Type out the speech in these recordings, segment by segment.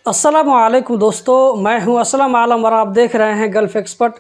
अस्सलामुअलैकुम दोस्तों, मैं हूं असलम आलम और आप देख रहे हैं गल्फ एक्सपर्ट।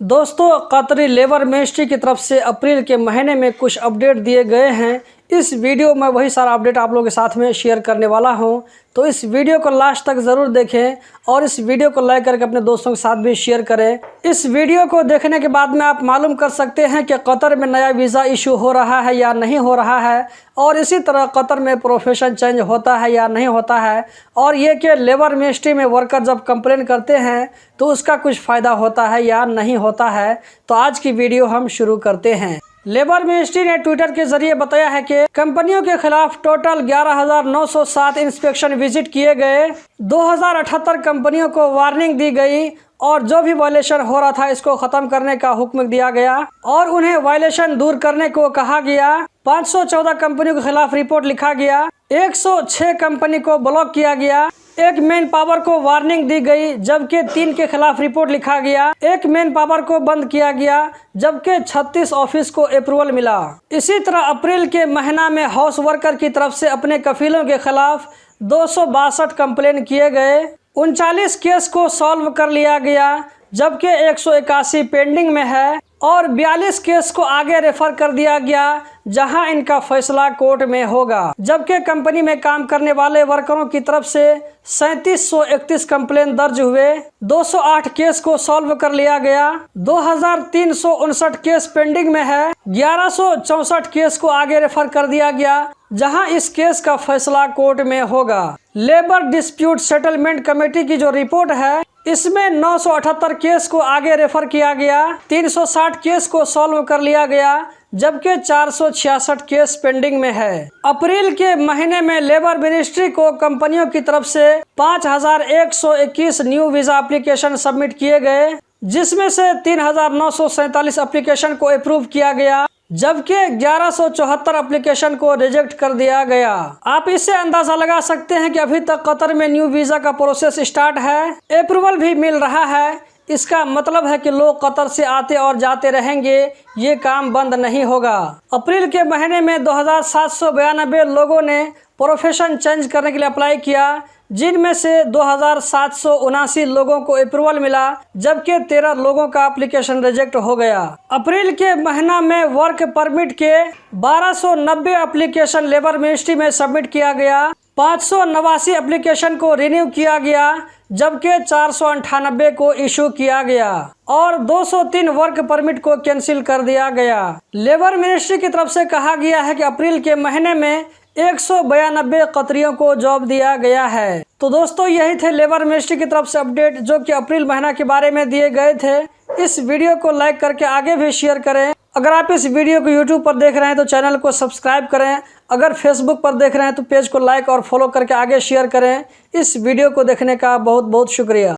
दोस्तों, कतरी लेबर मिनिस्ट्री की तरफ से अप्रैल के महीने में कुछ अपडेट दिए गए हैं। इस वीडियो में वही सारा अपडेट आप लोगों के साथ में शेयर करने वाला हूं, तो इस वीडियो को लास्ट तक ज़रूर देखें और इस वीडियो को लाइक करके अपने दोस्तों के साथ भी शेयर करें। इस वीडियो को देखने के बाद में आप मालूम कर सकते हैं कि कतर में नया वीज़ा इशू हो रहा है या नहीं हो रहा है, और इसी तरह कतर में प्रोफेशन चेंज होता है या नहीं होता है, और ये कि लेबर मिनिस्ट्री में वर्कर जब कंप्लेन करते हैं तो उसका कुछ फ़ायदा होता है या नहीं होता है। तो आज की वीडियो हम शुरू करते हैं। लेबर मिनिस्ट्री ने ट्विटर के जरिए बताया है कि कंपनियों के खिलाफ टोटल 11,907 इंस्पेक्शन विजिट किए गए, 2078 कंपनियों को वार्निंग दी गई और जो भी वायलेशन हो रहा था इसको ख़त्म करने का हुक्म दिया गया और उन्हें वायलेशन दूर करने को कहा गया। 514 कंपनियों के खिलाफ रिपोर्ट लिखा गया, 106 कंपनी को ब्लॉक किया गया, एक मैन पावर को वार्निंग दी गई जबकि 3 के खिलाफ रिपोर्ट लिखा गया, एक मैन पावर को बंद किया गया जबकि 36 ऑफिस को अप्रूवल मिला। इसी तरह अप्रैल के महीना में हाउस वर्कर की तरफ से अपने कफीलों के खिलाफ 262 कंप्लेन किए गए, 39 केस को सॉल्व कर लिया गया जबकि 181 पेंडिंग में है और 42 केस को आगे रेफर कर दिया गया जहां इनका फैसला कोर्ट में होगा। जबकि कंपनी में काम करने वाले वर्करों की तरफ से 3731 कंप्लेन दर्ज हुए, 208 केस को सॉल्व कर लिया गया, 2359 केस पेंडिंग में है, 1164 केस को आगे रेफर कर दिया गया जहां इस केस का फैसला कोर्ट में होगा। लेबर डिस्प्यूट सेटलमेंट कमेटी की जो रिपोर्ट है इसमें 978 केस को आगे रेफर किया गया, 360 केस को सॉल्व कर लिया गया जबकि 466 केस पेंडिंग में है। अप्रैल के महीने में लेबर मिनिस्ट्री को कंपनियों की तरफ से 5121 न्यू वीज़ा एप्लीकेशन सबमिट किए गए, जिसमें से 3947 एप्लीकेशन को अप्रूव किया गया जबकि 1174 एप्लीकेशन को रिजेक्ट कर दिया गया। आप इससे अंदाजा लगा सकते हैं कि अभी तक कतर में न्यू वीज़ा का प्रोसेस स्टार्ट है, अप्रूवल भी मिल रहा है। इसका मतलब है कि लोग कतर से आते और जाते रहेंगे, ये काम बंद नहीं होगा। अप्रैल के महीने में 2792 लोगों ने प्रोफेशन चेंज करने के लिए अप्लाई किया, जिनमें से 2779 लोगों को अप्रूवल मिला जबकि 13 लोगों का एप्लीकेशन रिजेक्ट हो गया। अप्रैल के महीना में वर्क परमिट के 1290 एप्लीकेशन लेबर मिनिस्ट्री में सबमिट किया गया, 589 एप्लीकेशन को रिन्यू किया गया जबकि 498 को इशू किया गया और 203 वर्क परमिट को कैंसिल कर दिया गया। लेबर मिनिस्ट्री की तरफ से कहा गया है कि अप्रैल के महीने में 192 कतरियों को जॉब दिया गया है। तो दोस्तों, यही थे लेबर मिनिस्ट्री की तरफ से अपडेट जो कि अप्रैल महीना के बारे में दिए गए थे। इस वीडियो को लाइक करके आगे भी शेयर करें। अगर आप इस वीडियो को यूट्यूब पर देख रहे हैं तो चैनल को सब्सक्राइब करें। अगर फेसबुक पर देख रहे हैं तो पेज को लाइक और फॉलो करके आगे शेयर करें। इस वीडियो को देखने का बहुत बहुत शुक्रिया।